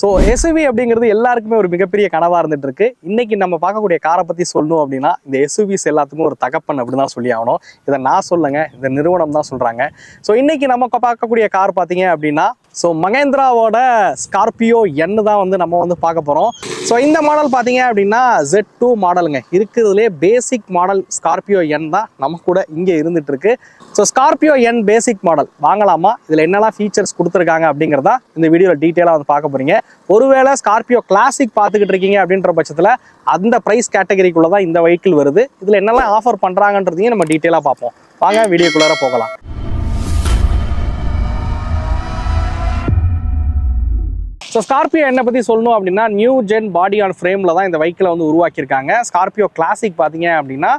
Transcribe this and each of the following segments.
So SUV அப்படிங்கிறது எல்லாருக்குமே ஒரு மிகப்பெரிய கனவாக இருந்துட்டு இருக்கு. இன்னைக்கு நம்ம பார்க்கக்கூடிய காரை பற்றி சொல்லணும் அப்படின்னா இந்த எஸ்யூவிஸ் எல்லாத்துக்கும் ஒரு தகப்பன் அப்படின்னு தான் சொல்லி ஆகணும். இதை நான் சொல்லுங்க, இந்த நிறுவனம் தான் சொல்கிறாங்க. ஸோ இன்னைக்கு நம்ம பார்க்கக்கூடிய கார் பார்த்தீங்க அப்படின்னா மகேந்திராவோட ஸ்கார்பியோ N தான் நம்ம பார்க்க போகிறோம். ஸோ இந்த மாடல் பார்த்தீங்க அப்படின்னா Z2 மாடலுங்க. இருக்கிறதுலே பேசிக் மாடல் ஸ்கார்பியோ N தான் நம்ம கூட இங்கே இருந்துட்டு இருக்கு. So Scorpio N basic model வாங்கலாமா, இதில் என்னெல்லாம் ஃபீச்சர்ஸ் கொடுத்துருக்காங்க அப்படிங்கிறதா இந்த வீடியோவில் டீட்டெயிலாக பார்க்க போகிறீங்க. ஒருவேளை ஸ்கார்பியோ கிளாசிக் பார்த்துக்கிட்டு இருக்கீங்க அப்படின்ற பட்சத்தில் அந்த ப்ரைஸ் கேட்டகரிக்குள்ளே தான் இந்த வெஹிக்கிள் வருது. இதில் என்னெல்லாம் ஆஃபர் பண்ணுறாங்கன்றதையும் நம்ம டீட்டெயிலாக பார்ப்போம். வாங்க வீடியோக்குள்ளார போகலாம். ஸோ ஸ்கார்பியோ N பற்றி சொல்லணும் அப்படின்னா நியூ ஜென் பாடி ஆன் ஃப்ரேமில் தான் இந்த வெஹிக்கிளை உருவாக்கியிருக்காங்க. ஸ்கார்பியோ கிளாசிக் பார்த்தீங்க அப்படின்னா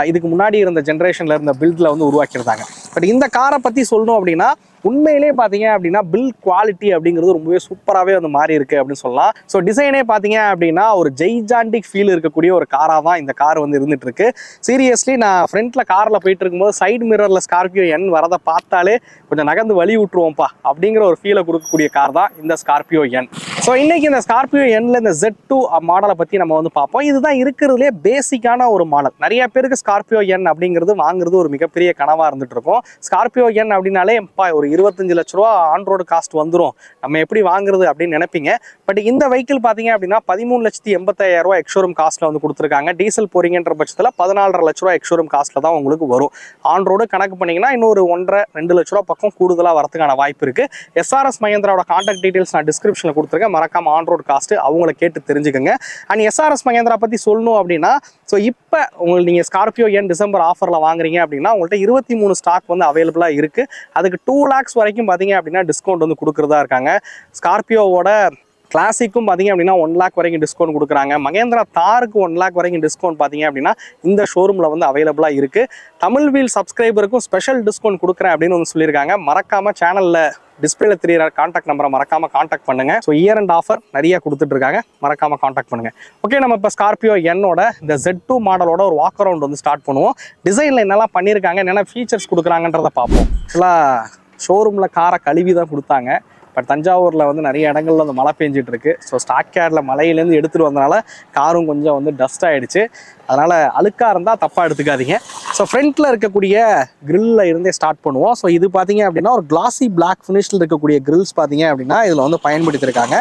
இதுக்கு முன்னாடி இருந்த ஜென்ரேஷனில் இருந்த பில்டில் உருவாக்கியிருந்தாங்க. பட் இந்த காரை பற்றி சொல்லணும் அப்படின்னா உண்மையிலே பார்த்தீங்க அப்படின்னா பில்ட் குவாலிட்டி அப்படிங்கிறது ரொம்பவே சூப்பராகவே மாறி இருக்கு அப்படின்னு சொல்லலாம். ஸோ டிசைனே பார்த்தீங்க அப்படின்னா ஒரு ஜெய்ஜாண்டிக் ஃபீல் இருக்கக்கூடிய ஒரு காராக தான் இந்த கார் இருந்துட்டு இருக்கு. சீரியஸ்லி நான் ஃப்ரண்ட்ல காரில் போயிட்டு இருக்கும்போது சைடு மிரரில் ஸ்கார்பியோ N வரதை பார்த்தாலே கொஞ்சம் நகர்ந்து வழி விட்டுருவோம்ப்பா அப்படிங்கிற ஒரு ஃபீலை கொடுக்கக்கூடிய கார் தான் இந்த ஸ்கார்பியோ N. ஸோ இன்னைக்கு இந்த ஸ்கார்பியோ Nல இந்த Z2 மாடலை பற்றி நம்ம பார்ப்போம். இதுதான் இருக்கிறதுலே பேசிக்கான ஒரு மாடல். நிறைய பேருக்கு ஸ்கார்பியோ N அப்படிங்கிறது வாங்குறது ஒரு மிகப்பெரிய கனவாக இருந்துட்டு இருக்கும். ஸ்கார்பியோ N அப்படின்னாலே ஒரு 25 லட்ச ரூபா ஆன் ரோடு காஸ்ட் வந்துடும், நம்ம எப்படி வாங்குறது அப்படின்னு நினைப்பீங்க. பட் இந்த வெஹிக்கிள் பார்த்தீங்க அப்படின்னா 13,85,000 ரூபா எக்ஷோரூம் காஸ்ட்ல கொடுத்துருக்காங்க. டீசல் போறீங்கன்ற பட்சத்தில் 14.5 லட்ச ரூபா எக்ஷோரூம் காஸ்ட்ல தான் உங்களுக்கு வரும். ஆன் ரோடு கணக்கு பண்ணீங்கன்னா இன்னொரு 1.5-2 லட்ச ரூபா பக்கம் கூடுதலாக வரதுக்கான வாய்ப்பு இருக்கு. SRS மகேந்திராவோட கான்டாக்ட் டீடைல்ஸ் நான் டிஸ்கிரிப்ஷனில் கொடுத்துருக்கேன். மறக்காம ஆன் ரோடு காஸ்ட் அவங்களை கேட்டு தெரிஞ்சுக்கோங்க. அண்ட் SRS மகேந்திரா பற்றி சொல்லணும் அப்படின்னா ஸோ இப்போ உங்களுக்கு நீங்கள் ஸ்கார்பியோ N டிசம்பர் ஆஃபரில் வாங்குறீங்க அப்படின்னா உங்கள்கிட்ட 23 ஸ்டாக் அவைலபிளாக இருக்குது. அதுக்கு 2 lakhs வரைக்கும் பார்த்தீங்க அப்படின்னா டிஸ்கவுண்ட் கொடுக்குறதா இருக்காங்க. ஸ்கார்பியோவோட கிளாசிக்கும் பார்த்தீங்க அப்படின்னா 1 lakh வரைக்கும் டிஸ்கவுண்ட் கொடுக்குறாங்க. மகேந்திரா தாருக்கு 1 lakh வரைக்கும் டிஸ்கவுண்ட் பார்த்தீங்க அப்படின்னா இந்த ஷோரூமில் அவைலபிளாக இருக்குது. தமிழ் வீல் சப்ஸ்கிரைபருக்கும் ஸ்பெஷல் டிஸ்கவுண்ட் கொடுக்குறேன் அப்படின்னு சொல்லியிருக்காங்க. மறக்காமல் சேனலில் டிஸ்பிளேல தெரியுற கான்டாக்ட் நம்பரை மறக்காம கான்டாக்ட் பண்ணுங்க. ஸோ இயர் அண்ட் ஆஃபர் நிறைய கொடுத்துட்டு இருக்காங்க, மறக்காம கான்டாக்ட் பண்ணுங்க. ஓகே, நம்ம இப்போ ஸ்கார்பியோ Nோட இந்த Z2 மாடலோட ஒரு வாக் அரவுண்ட் ஸ்டார்ட் பண்ணுவோம். டிசைனில் என்னெல்லாம் பண்ணியிருக்காங்க, என்னென்ன ஃபீச்சர்ஸ் கொடுக்குறாங்கன்றத பார்ப்போம். ஃபுல்லாக ஷோரூமில் காரை கழுவி தான் கொடுத்தாங்க. பட் தஞ்சாவூரில் நிறைய இடங்கள்ல மழை பெஞ்சிட்டு இருக்கு. ஸோ ஸ்டாக் கேரில் மலையிலேருந்து எடுத்துகிட்டு வந்தனால காரும் கொஞ்சம் டஸ்ட் ஆகிடுச்சு. அதனால் அழுக்காக இருந்தால் தப்பாக எடுத்துக்காதீங்க. ஸோ ஃப்ரண்ட்டில் இருக்கக்கூடிய கிரில்லில் இருந்தே ஸ்டார்ட் பண்ணுவோம். ஸோ இது பார்த்தீங்க அப்படின்னா ஒரு கிளாசி பிளாக் ஃபினிஷில் இருக்கக்கூடிய கிரில்ஸ் பார்த்தீங்க அப்படின்னா இதில் பயன்படுத்தியிருக்காங்க.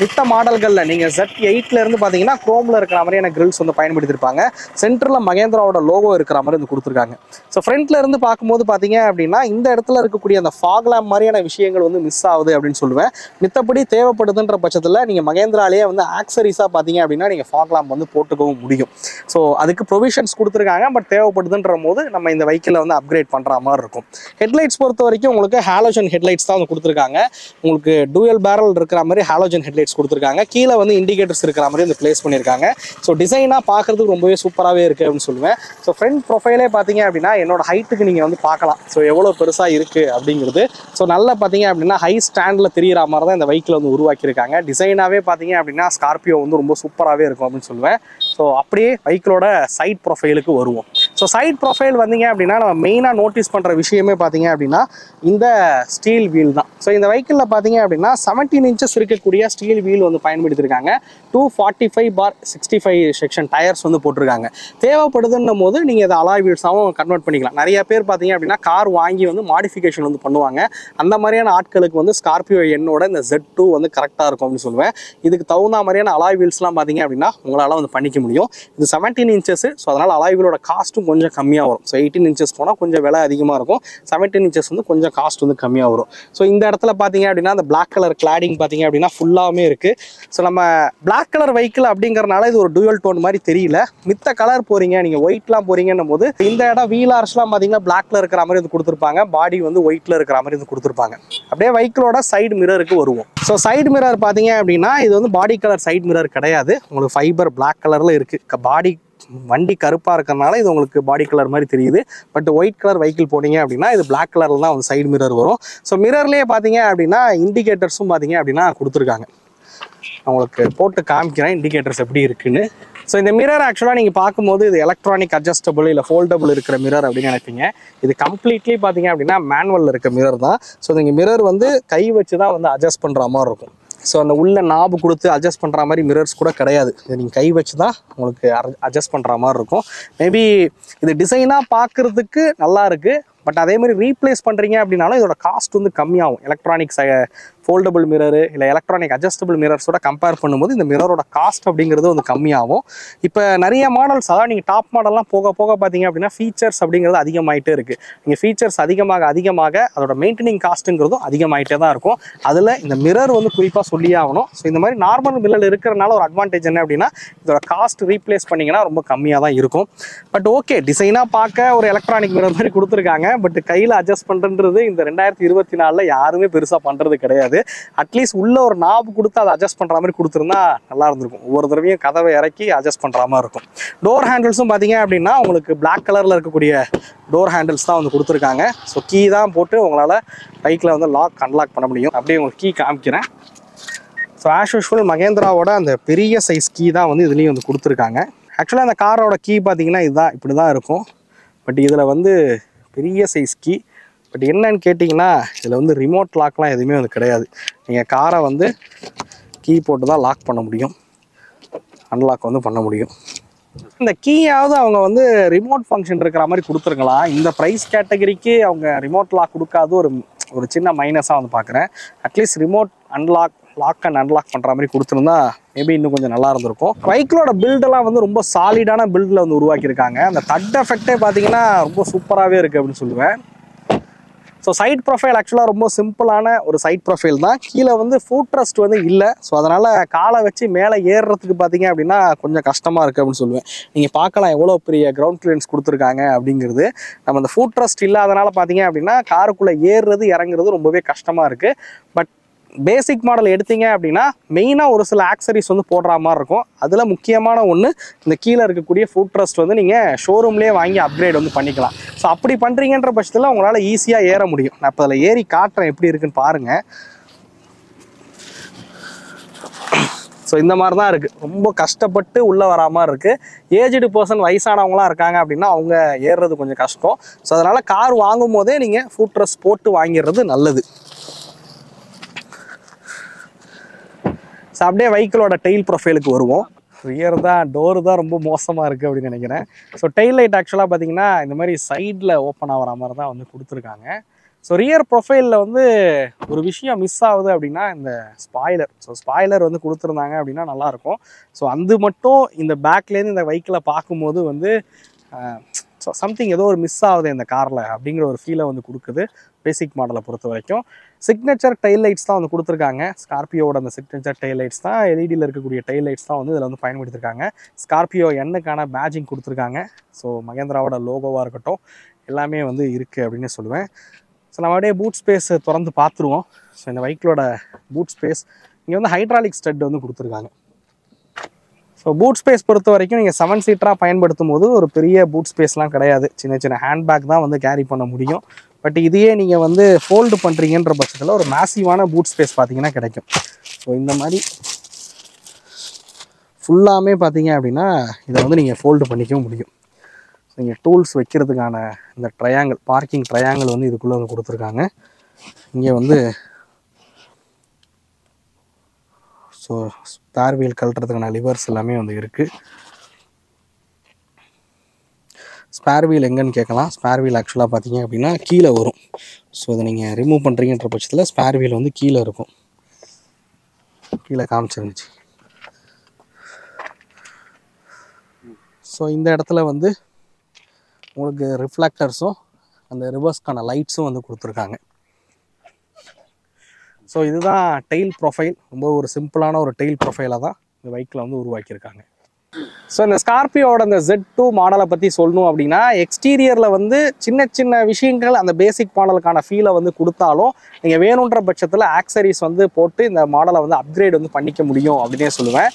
மித்த மாடல்களில் நீங்கள் Z8 இருந்து பார்த்தீங்கன்னா குரோமில் இருக்கிற மாதிரியான கிரில்ஸ் பயன்படுத்தியிருப்பாங்க. சென்டரில் மகேந்திராவோட லோகோ இருக்கிற மாதிரி கொடுத்துருக்காங்க. ஸோ ஃப்ரண்ட்டில் இருந்து பார்க்கும்போது பார்த்தீங்க அப்படின்னா இந்த இடத்துல இருக்கக்கூடிய அந்த ஃபாக் லேம்ப் மாதிரியான விஷயங்கள் மிஸ் ஆகுது அப்படின்னு சொல்லுவேன். மித்தபடி தேவைப்படுதுன்ற பட்சத்தில் நீங்கள் மகேந்திராலேயே ஆக்சரிஸாக பார்த்தீங்க அப்படின்னா நீங்கள் ஃபாக் லேம்ப் போட்டுக்கவும் முடியும். ஸோ அதுக்கு ப்ரொவிஷன்ஸ் கொடுத்துருக்காங்க. பட் தேவைப்படுதுன்ற போது நம்ம இந்த வெஹிக்கிளை அப்கிரேட் பண்ணுற மாதிரி இருக்கும். ஹெட்லைட்ஸ் பொறுத்த வரைக்கும் உங்களுக்கு ஹாலோஜன் ஹெட்லைட்ஸ் தான் கொடுத்துருக்காங்க. உங்களுக்கு டூயல் பேரல் இருக்கிற மாதிரி ஹாலோஜன் ஹெட்லைட்ஸ் கொடுத்துருக்காங்க. கீழே இண்டிகேட்டர்ஸ் இருக்கிற மாதிரி பிளேஸ் பண்ணியிருக்காங்க. ஸோ டிசைனாக பார்க்கறதுக்கு ரொம்பவே சூப்பராகவே இருக்குது அப்படின்னு சொல்லுவேன். ஸோ ஃப்ரண்ட் ப்ரொஃபைலே பார்த்தீங்க அப்படின்னா என்னோட ஹைட்டுக்கு நீங்கள் பார்க்கலாம். ஸோ எவ்வளோ பெருசாக இருக்குது அப்படிங்கிறது. ஸோ நல்லா பார்த்தீங்க அப்படின்னா ஹை ஸ்டாண்டில் தெரிகிற மாதிரி தான் இந்த வெஹிக்கிள் உருவாக்கியிருக்காங்க. டிசைனாகவே பார்த்தீங்க அப்படின்னா ஸ்கார்பியோ ரொம்ப சூப்பராகவே இருக்கும் அப்படின்னு சொல்லுவேன். ஸோ அப்படியே வெஹிக்கிளோட சைட் ப்ரொஃபைலுக்கு வருவோம். ஸோ சைட் ப்ரொஃபைல் வந்தீங்க அப்படின்னா நம்ம மெயினாக நோட்டீஸ் பண்ணுற விஷயமே பார்த்தீங்க அப்படின்னா இந்த ஸ்டீல் வீல் தான். ஸோ இந்த வெஹிக்கிளில் பார்த்தீங்க அப்படின்னா 17 inches இருக்கக்கூடிய ஸ்டீல் வீல் பயன்படுத்தியிருக்காங்க. 245/65 செக்ஷன் டயர்ஸ் போட்டிருக்காங்க. தேவைப்படுதுன்னும் போது நீங்கள் இதை அலாய் வீல்ஸாகவும் கன்வெர்ட் பண்ணிக்கலாம். நிறைய பேர் பார்த்தீங்க அப்படின்னா கார் வாங்கி மாடிஃபிகேஷன் பண்ணுவாங்க. அந்த மாதிரியான ஆட்களுக்கு ஸ்கார்பியோ Nோட இந்த Z2 கரெக்டாக இருக்கும் அப்படின்னு சொல்லுவேன். இதுக்கு தகுந்த மாதிரியான அலாய் வீல்ஸ்லாம் பார்த்தீங்க அப்படின்னா உங்களால் பண்ணிக்க முடியும். இது 17 inches. ஸோ அதனால் அலாய் வீலோட காஸ்ட்டும் கொஞ்சம் கம்மியாக வரும். ஸோ 18 inches போனால் கொஞ்சம் விலை அதிகமாக இருக்கும். 17 inches கொஞ்சம் காஸ்ட் கம்மியாக வரும். ஸோ இந்த இடத்துல பார்த்தீங்க அப்படின்னா அந்த பிளாக் கலர் கிளாடிங் பார்த்தீங்க அப்படின்னா ஃபுல்லாகவே இருக்குது. ஸோ நம்ம பிளாக் கலர் வெஹிக்கிள் அப்படிங்கிறனால இது ஒரு டூயல் டோன் மாதிரி தெரியல. மித்த கலர் போகிறீங்க, நீங்கள் ஒயிட்லாம் போகிறீங்கன்னும் போது இந்த இடம் வீல் ஆர்ஸ்லாம் பார்த்தீங்கன்னா பிளாக்ல இருக்கிற மாதிரி கொடுத்துருப்பாங்க. பாடி ஒயிட்டில் இருக்கிற மாதிரி கொடுத்துருப்பாங்க. அப்படியே வெஹிக்கிளோட சைடு மிரருக்கு வருவோம். ஸோ சைடு மிரர் பார்த்தீங்க அப்படின்னா இது பாடி கலர் சைடு மிரர் கிடையாது. உங்களுக்கு ஃபைபர் பிளாக் கலரில் இருக்குது. பாடி வண்டி கருப்பாக இருக்கிறதுனால இது உங்களுக்கு பாடி கலர் மாதிரி தெரியுது. பட் ஒயிட் கலர் வெஹிக்கிள் போனீங்க அப்படின்னா இது பிளாக் கலரில் தான் சைடு மிரர் வரும். ஸோ மிரர்லேயே பார்த்தீங்க அப்படின்னா இண்டிகேட்டர்ஸும் பார்த்தீங்க அப்படின்னா கொடுத்துருக்காங்க. உங்களுக்கு போட்டு காமிக்கிறேன் இண்டிகேட்டர்ஸ் எப்படி இருக்குன்னு. ஸோ இந்த மிரர் ஆக்சுவலாக நீங்கள் பார்க்கும்போது இது எலக்ட்ரானிக் அட்ஜஸ்டபிள் இல்லை ஃபோல்டபுள் இருக்கிற மிரர் அப்படின்னு நினைப்பீங்க. இது கம்ப்ளீட்லி பார்த்தீங்க அப்படின்னா மேனுவலில் இருக்க மிரர் தான். ஸோ நீங்கள் மிரர் கை வச்சு தான் அட்ஜஸ்ட் பண்ணுற மாதிரி இருக்கும். ஸோ அந்த உள்ள நாபு கொடுத்து அட்ஜஸ்ட் பண்ணுற மாதிரி மிரர்ஸ் கூட கிடையாது. இது நீங்கள் கை வச்சு தான் உங்களுக்கு அட்ஜஸ்ட் பண்ணுற மாதிரி இருக்கும். மேபி இது டிசைனாக பார்க்குறதுக்கு நல்லா இருக்குது. பட் அதே மாதிரி ரீப்ளேஸ் பண்ணுறீங்க அப்படின்னாலும் இதோட காஸ்ட் வந்து கம்மியாகும். எலக்ட்ரானிக்ஸ் ஃபோல்டபுள் மிரரு இல்லை எலக்ட்ரானிக் அட்ஜஸ்டபிள் மிரர்ஸோட கம்பேர் பண்ணும்போது இந்த மிரரோட காஸ்ட் அப்படிங்கிறது வந்து கம்மியாகும். இப்போ நிறைய மாடல்ஸ், அதாவது நீங்கள் டாப் மாடல்லாம் போக போக பார்த்தீங்க அப்படின்னா ஃபீச்சர்ஸ் அப்படிங்கிறது அதிகமாகிட்டே இருக்குது. நீங்கள் ஃபீச்சர்ஸ் அதிகமாக அதோட மெயின்டெனிங் காஸ்ட்டுங்கிறதும் அதிகமாகிட்டே தான் இருக்கும். அதில் இந்த மிரர் வந்து குறிப்பாக சொல்லியே ஆகணும். ஸோ இந்த மாதிரி நார்மல் மிரர் இருக்கிறனால ஒரு அட்வான்டேஜ் என்ன அப்படின்னா இதோட காஸ்ட் ரீப்ளேஸ் பண்ணிங்கன்னா ரொம்ப கம்மியாக தான் இருக்கும். பட் ஓகே, டிசைனாக பார்க்க ஒரு எலக்ட்ரானிக் மிரர் மாதிரி கொடுத்துருக்காங்க. பட் கையில் அட்ஜஸ்ட் பண்ணுறது இந்த 2024 யாருமே பெருசாக பண்ணுறது கிடையாது. அட்லீஸ்ட் உள்ள ஒரு நாப் கொடுத்து அதை அட்ஜஸ்ட் பண்ணுற மாதிரி கொடுத்துருந்தா நல்லா இருந்திருக்கும். ஒவ்வொரு தடவையும் கதவை இறக்கி அட்ஜஸ்ட் பண்ணுற மாதிரி இருக்கும். டோர் ஹேண்டில்ஸும் பார்த்தீங்க அப்படின்னா உங்களுக்கு பிளாக் கலரில் இருக்கக்கூடிய டோர் ஹேண்டில்ஸ் தான் வந்து கொடுத்துருக்காங்க. ஸோ கீ தான் போட்டு உங்களால் பைக்கில் வந்து அன்லாக் பண்ண முடியும். அப்படியே உங்களுக்கு கீ காமிக்கிறேன். ஸோ ஆஸ் யூஷுவல் மகேந்திராவோட அந்த பெரிய சைஸ் கீ தான் வந்து இதுலேயும் வந்து கொடுத்துருக்காங்க. ஆக்சுவலாக அந்த காரோட கீ பார்த்தீங்கன்னா இதுதான், இப்படி தான் இருக்கும். பட் இதில் வந்து பெரிய சைஸ் கீ. பட் என்னன்னு கேட்டிங்கன்னா இதில் வந்து ரிமோட் லாக்லாம் எதுவுமே வந்து கிடையாது. நீங்கள் காரை வந்து கீ போட்டு தான் லாக் பண்ண முடியும், அன்லாக் வந்து பண்ண முடியும். இந்த கீயாவது அவங்க வந்து ரிமோட் ஃபங்க்ஷன் இருக்கிற மாதிரி கொடுத்துருக்கலாம். இந்த ப்ரைஸ் கேட்டகரிக்கு அவங்க ரிமோட் லாக் கொடுக்காது ஒரு சின்ன மைனஸாக வந்து பார்க்குறேன். At least remote lock and unlock பண்ணுற மாதிரி கொடுத்துருந்தா மேபி இன்னும் கொஞ்சம் நல்லா இருந்திருக்கும். பைக்கிலோட பில்டெல்லாம் வந்து ரொம்ப சாலிடான பில்டில் வந்து உருவாக்கியிருக்காங்க. அந்த தட் எஃபெக்டே பார்த்தீங்கன்னா ரொம்ப சூப்பராகவே இருக்குது அப்படின்னு சொல்லுவேன். ஸோ சைட் ப்ரொஃபைல் ஆக்சுவலாக ரொம்ப சிம்பிளான ஒரு சைட் ப்ரொஃபைல் தான். கீழே வந்து ஃபுட் ரெஸ்ட் வந்து இல்லை. ஸோ அதனால் காலை வச்சு மேலே ஏறுறதுக்கு பார்த்தீங்க அப்படின்னா கொஞ்சம் கஷ்டமாக இருக்குது அப்படின்னு சொல்லுவேன். நீங்கள் பார்க்கலாம் எவ்வளோ பெரிய கிரவுண்ட் கிளியரன்ஸ் கொடுத்துருக்காங்க அப்படிங்கிறது. நம்ம அந்த ஃபுட் ரெஸ்ட் இல்லாதனால பார்த்தீங்க அப்படின்னா காருக்குள்ளே ஏறுறது இறங்குறது ரொம்பவே கஷ்டமாக இருக்குது. பட் பேசிக் மாடல் எடுத்தீங்க அப்படின்னா மெயினாக ஒரு சில ஆக்சரிஸ் வந்து போடுற மாதிரி இருக்கும். அதில் முக்கியமான ஒன்று இந்த கீழே இருக்கக்கூடிய ஃபுட் ரெஸ்ட் வந்து நீங்கள் ஷோரூம்லேயே வாங்கி அப்கிரேட் வந்து பண்ணிக்கலாம். ஸோ அப்படி பண்ணுறீங்கன்ற பட்சத்தில் உங்களால் ஈஸியாக ஏற முடியும். நான் இப்போ அதில் ஏறி காட்டுறேன் எப்படி இருக்குன்னு பாருங்கள். ஸோ இந்த மாதிரி தான் இருக்குது. ரொம்ப கஷ்டப்பட்டு உள்ளே வரா மாதிரி இருக்குது. ஏஜ்டு பர்சன், வயசானவங்களாம் இருக்காங்க அப்படின்னா அவங்க ஏறுறது கொஞ்சம் கஷ்டம். ஸோ அதனால் கார் வாங்கும் போதே நீங்கள் ஃபுட் ரெஸ்ட் போட்டு வாங்கிடுறது நல்லது. ஸோ அப்படியே வெஹிக்கிளோட டெயில் ப்ரொஃபைலுக்கு வருவோம். ரியர் தான், டோரு தான் ரொம்ப மோசமாக இருக்குது அப்படின்னு நினைக்கிறேன். ஸோ டெயில் லைட் ஆக்சுவலாக பார்த்தீங்கன்னா இந்த மாதிரி சைடில் ஓப்பன் ஆகிற மாதிரி தான் வந்து கொடுத்துருக்காங்க. ஸோ ரியர் ப்ரொஃபைலில் வந்து ஒரு விஷயம் மிஸ் ஆகுது அப்படின்னா இந்த ஸ்பாய்லர். ஸோ ஸ்பாய்லர் வந்து கொடுத்துருந்தாங்க அப்படின்னா நல்லாயிருக்கும். ஸோ அது மட்டும் இந்த பேக்லேருந்து இந்த வெஹிக்கிளை பார்க்கும்போது வந்து ஸோ சம்திங் ஏதோ ஒரு மிஸ் ஆகுது இந்த காரில் அப்படிங்கிற ஒரு ஃபீலை வந்து கொடுக்குது பேசிக் மாடலை பொறுத்த வரைக்கும். சிக்னேச்சர் டெயில் லைட்ஸ் தான் வந்து கொடுத்துருக்காங்க. ஸ்கார்பியோட அந்த சிக்னேச்சர் டெயில் லைட்ஸ் தான், எல்இடியில் இருக்கக்கூடிய டெயில் லைட்ஸ் தான் வந்து இதில் வந்து பயன்படுத்தியிருக்காங்க. ஸ்கார்பியோ எண்ணுக்கான பேட்ஜிங் கொடுத்துருக்காங்க. ஸோ மகேந்திராவோட லோகோவாக இருக்கட்டும் எல்லாமே வந்து இருக்குது அப்படின்னு சொல்லுவேன். ஸோ நம்ம அப்படியே பூட் ஸ்பேஸ் திறந்து பார்த்துருவோம். ஸோ இந்த வெஹிக்கிளோட பூட் ஸ்பேஸ் இங்கே வந்து ஹைட்ராலிக் ஸ்டட் வந்து கொடுத்துருக்காங்க. ஸோ பூட் ஸ்பேஸ் பொறுத்த வரைக்கும் நீங்கள் 7 சீட்டராக பயன்படுத்தும் போது ஒரு பெரிய பூட் ஸ்பேஸ்லாம் கிடையாது. சின்ன சின்ன ஹேண்ட்பேக் தான் வந்து கேரி பண்ண முடியும். பட் இதையே நீங்கள் வந்து ஃபோல்டு பண்ணுறீங்கன்ற பட்சத்தில் ஒரு மேசிவான பூட் ஸ்பேஸ் பார்த்தீங்கன்னா கிடைக்கும். ஸோ இந்த மாதிரி ஃபுல்லாமே பார்த்தீங்க அப்படின்னா இதை வந்து நீங்கள் ஃபோல்டு பண்ணிக்க முடியும். ஸோ நீங்கள் டூல்ஸ் வைக்கிறதுக்கான இந்த ட்ரையாங்கிள், பார்க்கிங் ட்ரையாங்கிள் வந்து இதுக்குள்ளே வந்து கொடுத்துருக்காங்க. இங்கே வந்து ஸோ ஸ்பேர் வீல் கழட்டுறதுக்கான லிவர்ஸ் எல்லாமே வந்து இருக்குது. ஸ்பேர் வீல் எங்கன்னு கேட்கலாம். ஸ்பேர் வீல் ஆக்சுவலாக பார்த்தீங்க அப்படின்னா கீழே வரும். ஸோ இதை நீங்கள் ரிமூவ் பண்ணுறீங்கன்ற பட்சத்தில் ஸ்பேர் வீல் வந்து கீழே இருக்கும். கீழே காமிச்சிருந்துச்சு. ஸோ இந்த இடத்துல வந்து உங்களுக்கு ரிஃப்ளெக்டர்ஸும் அந்த ரிவர்ஸ்க்கான லைட்ஸும் வந்து கொடுத்துருக்காங்க. ஸோ இதுதான் டெயில் ப்ரொஃபைல். ரொம்ப ஒரு சிம்பிளான ஒரு டெயில் ப்ரொஃபைலை தான் இந்த பைக்கில் வந்து உருவாக்கியிருக்காங்க. ஸோ இந்த ஸ்கார்பியோட இந்த Z2 மாடலை பற்றி சொல்லணும் அப்படின்னா எக்ஸ்டீரியரில் வந்து சின்ன சின்ன விஷயங்கள் அந்த பேசிக் மாடலுக்கான ஃபீலை வந்து கொடுத்தாலும் நீங்கள் வேணுன்ற பட்சத்தில் ஆக்சரிஸ் வந்து போட்டு இந்த மாடலை வந்து அப்கிரேட் வந்து பண்ணிக்க முடியும் அப்படின்னே சொல்லுவேன்.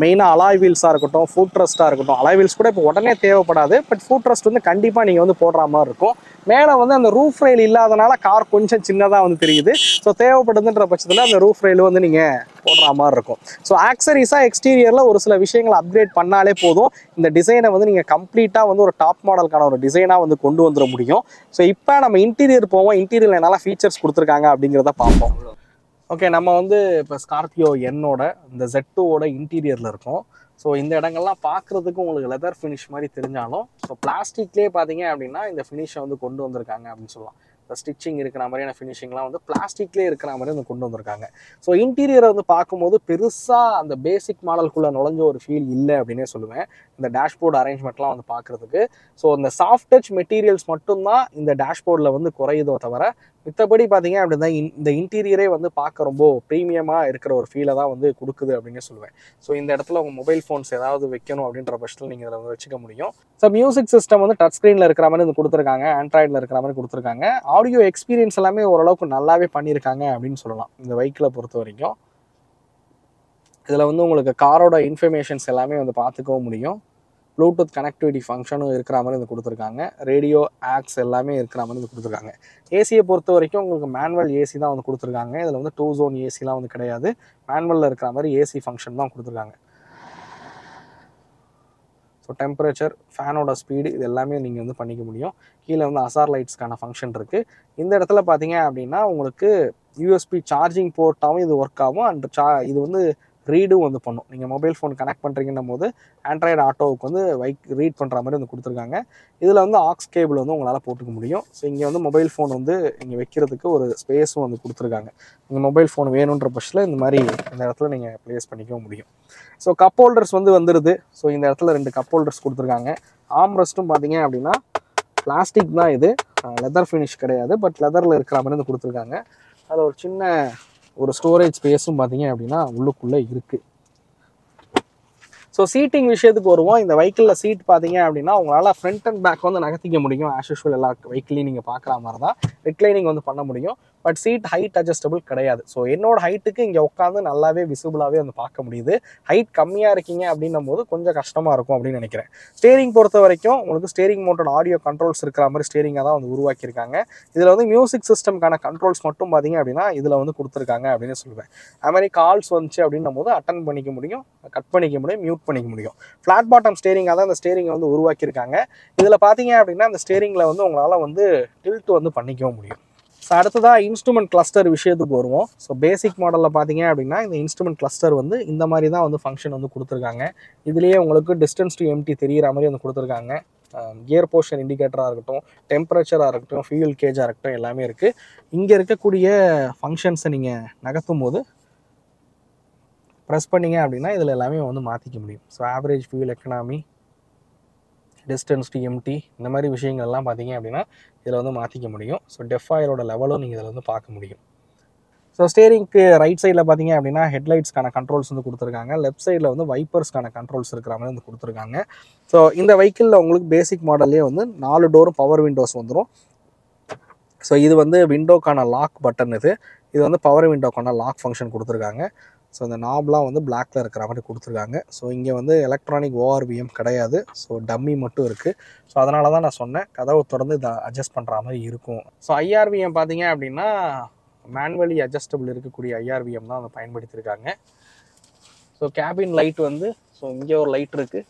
மெயினாக அலாய் வீல்ஸாக இருக்கட்டும், ஃபுட் ரெஸ்ட்டாக இருக்கட்டும். அலாய் வீல்ஸ் கூட இப்போ உடனே தேவைப்படாது. பட் ஃபுட் ரெஸ்ட் வந்து கண்டிப்பாக நீங்கள் வந்து போடுற மாதிரி இருக்கும். மேலே வந்து அந்த ரூஃப் ரெயில் இல்லாதனால கார் கொஞ்சம் சின்னதாக வந்து தெரியுது. ஸோ தேவைப்படுதுன்ற பட்சத்தில் அந்த ரூஃப் ரெயில் வந்து நீங்கள் போடுற மாதிரி இருக்கும். ஸோ ஆக்சரிஸாக எக்ஸ்டீரியரில் ஒரு சில விஷயங்களை அப்கிரேட் பண்ணாலே போதும். இந்த டிசைனை வந்து நீங்கள் கம்ப்ளீட்டாக வந்து ஒரு டாப் மாடலுக்கான ஒரு டிசைனாக வந்து கொண்டு வந்துட முடியும். ஸோ இப்போ நம்ம இன்டீரியர் போவோம். இன்டீரியரில் என்னெல்லாம் ஃபீச்சர்ஸ் கொடுத்துருக்காங்க அப்படிங்கிறத பார்ப்போம். ஓகே, நம்ம வந்து இப்போ ஸ்கார்பியோ என்னோட இந்த Z2ஓட இன்டீரியரில் இருக்கோம். ஸோ இந்த இடங்கள்லாம் பார்க்குறதுக்கு உங்களுக்கு லெதர் ஃபினிஷ் மாதிரி தெரிஞ்சாலும், ஸோ பிளாஸ்டிக்லேயே பார்த்தீங்க அப்படின்னா இந்த ஃபினிஷை வந்து கொண்டு வந்திருக்காங்க அப்படின்னு சொல்லலாம். இந்த ஸ்டிச்சிங் இருக்கிற மாதிரியான ஃபினிஷிங்லாம் வந்து பிளாஸ்டிக்லேயே இருக்கிற மாதிரி வந்து கொண்டு வந்திருக்காங்க. ஸோ இன்டீரியரை வந்து பார்க்கும்போது பெருசாக அந்த பேசிக் மாடலுக்குள்ளே நுழைஞ்ச ஒரு ஃபீல் இல்லை அப்படின்னே சொல்லுவேன். இந்த டேஷ்போர்டு அரேஞ்ச்மெண்ட்லாம் வந்து பார்க்குறதுக்கு. ஸோ இந்த சாஃப்ட் டச் மெட்டீரியல்ஸ் மட்டும்தான் இந்த டேஷ்போர்டில் வந்து குறையுதோ தவிர, மித்தபடி பார்த்தீங்க அப்படின்னா இந்த இன்டீரியரே வந்து பார்க்க ரொம்ப ப்ரீமியமாக இருக்கிற ஒரு ஃபீலை தான் வந்து கொடுக்குது அப்படின்னு சொல்லுவேன். ஸோ இந்த இடத்துல உங்கள் மொபைல் ஃபோன்ஸ் ஏதாவது வைக்கணும் அப்படின்ற பட்சத்தில் நீங்கள் இதில் வந்து வச்சுக்க முடியும். ஸோ மியூசிக் சிஸ்டம் வந்து டச் ஸ்க்ரீனில் இருக்கிற மாதிரி வந்து கொடுத்துருக்காங்க, ஆண்ட்ராய்டில் இருக்கிற மாதிரி கொடுத்துருக்காங்க. ஆடியோ எக்ஸ்பீரியன்ஸ் எல்லாமே ஓரளவுக்கு நல்லாவே பண்ணியிருக்காங்க அப்படின்னு சொல்லலாம் இந்த வெஹிக்கிளை பொறுத்த வரைக்கும். இதில் வந்து உங்களுக்கு காரோட இன்ஃபர்மேஷன்ஸ் எல்லாமே வந்து பார்த்துக்கவும் முடியும். ப்ளூடூத் கனெக்டிவிட்டி ஃபங்க்ஷனும் இருக்கிற மாதிரி வந்து கொடுத்துருக்காங்க. ரேடியோ ஆக்ஸ் எல்லாமே இருக்கிற மாதிரி வந்து கொடுத்துருக்காங்க. ஏசியை பொறுத்த வரைக்கும் உங்களுக்கு மேனுவல் ஏசி தான் வந்து கொடுத்துருக்காங்க. இதில் வந்து 2 zone ஏசிலாம் வந்து கிடையாது. மேனுவலில் இருக்கிற மாதிரி ஏசி ஃபங்க்ஷன் தான் கொடுத்துருக்காங்க. ஸோ டெம்பரேச்சர், ஃபேனோட ஸ்பீடு இது எல்லாமே நீங்கள் வந்து பண்ணிக்க முடியும். கீழே வந்து அசார் லைட்ஸ்க்கான ஃபங்க்ஷன் இருக்குது. இந்த இடத்துல பார்த்தீங்க அப்படின்னா உங்களுக்கு யூஎஸ்பி சார்ஜிங் போர்ட்டாகவும் இது ஒர்க் ஆகும். அண்ட் இது வந்து ரீடும் வந்து பண்ணும். நீங்கள் மொபைல் ஃபோன் கனெக்ட் பண்ணுறீங்கன்னும் போது ஆண்ட்ராய்டு ஆட்டோவுக்கு வந்து ரீட் பண்ணுற மாதிரி வந்து கொடுத்துருக்காங்க. இதில் வந்து ஆக்ஸ் கேபிள் வந்து உங்களால் போட்டுக்க முடியும். ஸோ இங்கே வந்து மொபைல் ஃபோன் வந்து இங்கே வைக்கிறதுக்கு ஒரு ஸ்பேஸும் வந்து கொடுத்துருக்காங்க. நீங்கள் மொபைல் ஃபோன் வேணுன்ற பட்சத்தில் இந்த மாதிரி இந்த இடத்துல நீங்கள் ப்ளேஸ் பண்ணிக்கவும் முடியும். ஸோ கப் ஹோல்டர்ஸ் வந்து வந்துடுது. ஸோ இந்த இடத்துல 2 கப் ஹோல்டர்ஸ் கொடுத்துருக்காங்க. ஆர்ம் ரெஸ்ட்டும் பார்த்தீங்க அப்படின்னா பிளாஸ்டிக் தான், இது லெதர் ஃபினிஷ் கிடையாது. பட் லெதரில் இருக்கிற மாதிரி வந்து கொடுத்துருக்காங்க. அதில் ஒரு சின்ன ஒரு ஸ்டோரேஜ் ஸ்பேஸும் பார்த்தீங்க அப்படின்னா உள்ளுக்குள்ளே இருக்குது. ஸோ சீட்டிங் விஷயத்துக்கு வருவோம். இந்த வெஹிக்கிளில் சீட் பார்த்தீங்க அப்படின்னா உங்களால் ஃப்ரண்ட் அண்ட் பேக் வந்து நகர்த்திக்க முடியும். ஆஸ் யூஷுவல் எல்லா வெஹிக்கிளையும் நீங்கள் பார்க்குற மாதிரி தான் ரிக்ளைனிங் வந்து பண்ண முடியும். பட் சீட் ஹைட் அட்ஜஸ்டபிள் கிடையாது. ஸோ என்னோட ஹைட்டுக்கு இங்கே உட்காந்து நல்லாவே விசிபிளாகவே வந்து பார்க்க முடியுது. ஹைட் கம்மியாக இருக்கீங்க அப்படின்னும் போது கொஞ்சம் கஷ்டமாக இருக்கும் அப்படின்னு நினைக்கிறேன். ஸ்டேரிங் பொறுத்த வரைக்கும் உங்களுக்கு ஸ்டேரிங் மவுண்டட் ஆடியோ கண்ட்ரோல்ஸ் இருக்கிற மாதிரி ஸ்டேரிங்காக தான் வந்து உருவாக்கியிருக்காங்க. இதில் வந்து மியூசிக் சிஸ்டம்க்கான கண்ட்ரோல்ஸ் மட்டும் பார்த்தீங்க அப்படின்னா இதில் வந்து கொடுத்துருக்காங்க அப்படின்னு சொல்லுவேன். அது மாதிரி கால்ஸ் வந்துச்சு அப்படின்னும் போது அட்டன் பண்ணிக்க முடியும், கட் பண்ணிக்க முடியும், மியூட் பண்ணிக்க முடியும். ஃப்ளாட் பாட்டம் ஸ்டேரிங்காக தான் இந்த ஸ்டேரிங்கை வந்து உருவாக்கியிருக்காங்க. இதில் பார்த்தீங்க அப்படின்னா இந்த ஸ்டேரிங்கில் வந்து உங்களால் வந்து டில்ட் வந்து பண்ணிக்கவும் முடியும். ஸோ அடுத்ததாக இன்ஸ்ட்ருமெண்ட் கிளஸ்டர் விஷயத்துக்கு வருவோம். ஸோ பேசிக் மாடலில் பார்த்தீங்க அப்படின்னா இந்த இன்ஸ்ட்ருமெண்ட் கிளஸ்டர் வந்து இந்த மாதிரி தான் வந்து ஃபங்க்ஷன் வந்து கொடுத்துருக்காங்க. இதுலேயே உங்களுக்கு டிஸ்டன்ஸ் டு எம்டி தெரிகிற மாதிரி வந்து கொடுத்துருக்காங்க. கியர் போர்ஷன் இண்டிகேட்டராக இருக்கட்டும், டெம்பரேச்சராக இருக்கட்டும், ஃபியூல் கேஜாக இருக்கட்டும் எல்லாமே இருக்குது. இங்கே இருக்கக்கூடிய ஃபங்க்ஷன்ஸை நீங்கள் நகர்த்தும் போது ப்ரெஸ் பண்ணிங்க அப்படின்னா இதில் எல்லாமே வந்து மாற்றிக்க முடியும். So average fuel economy, distance to empty இந்த மாதிரி விஷயங்கள்லாம் பார்த்தீங்க அப்படின்னா இதில் வந்து மாற்றிக்க முடியும். ஸோ டெஃப் ஆயிலோட லெவலும் நீங்கள் இதில் வந்து பார்க்க முடியும். ஸோ ஸ்டேரிங்க்கு ரைட் சைடில் பார்த்தீங்க அப்படின்னா ஹெட்லைட்ஸ்க்கான கண்ட்ரோல்ஸ் வந்து கொடுத்துருக்காங்க. லெஃப்ட் சைடில் வந்து வைப்பர்ஸ்க்கான கண்ட்ரோல்ஸ் இருக்கிற மாதிரி வந்து கொடுத்துருக்காங்க. ஸோ இந்த வெஹிக்கிளில் உங்களுக்கு பேசிக் மாடல்லே வந்து 4 டோரும் பவர் விண்டோஸ் வந்துடும். ஸோ இது வந்து விண்டோக்கான லாக் பட்டன். இது வந்து பவர் விண்டோக்கான லாக் ஃபங்க்ஷன் கொடுத்துருக்காங்க. ஸோ இந்த நாப்லாம் வந்து பிளாக்ல இருக்கிற மாதிரி கொடுத்துருக்காங்க. ஸோ இங்கே வந்து எலக்ட்ரானிக் ORVM கிடையாது. ஸோ டம்மி மட்டும் இருக்குது. ஸோ அதனால தான் நான் சொன்னேன் கதவை திறந்து இதை அட்ஜஸ்ட் பண்ணுற மாதிரி இருக்கும். ஸோ IRVM பார்த்தீங்க அப்படின்னா மேனுவலி அட்ஜஸ்டபிள் இருக்கக்கூடிய IRVM தான் அதை பயன்படுத்தியிருக்காங்க. ஸோ கேபின் லைட் வந்து இங்கே ஒரு லைட் இருக்குது,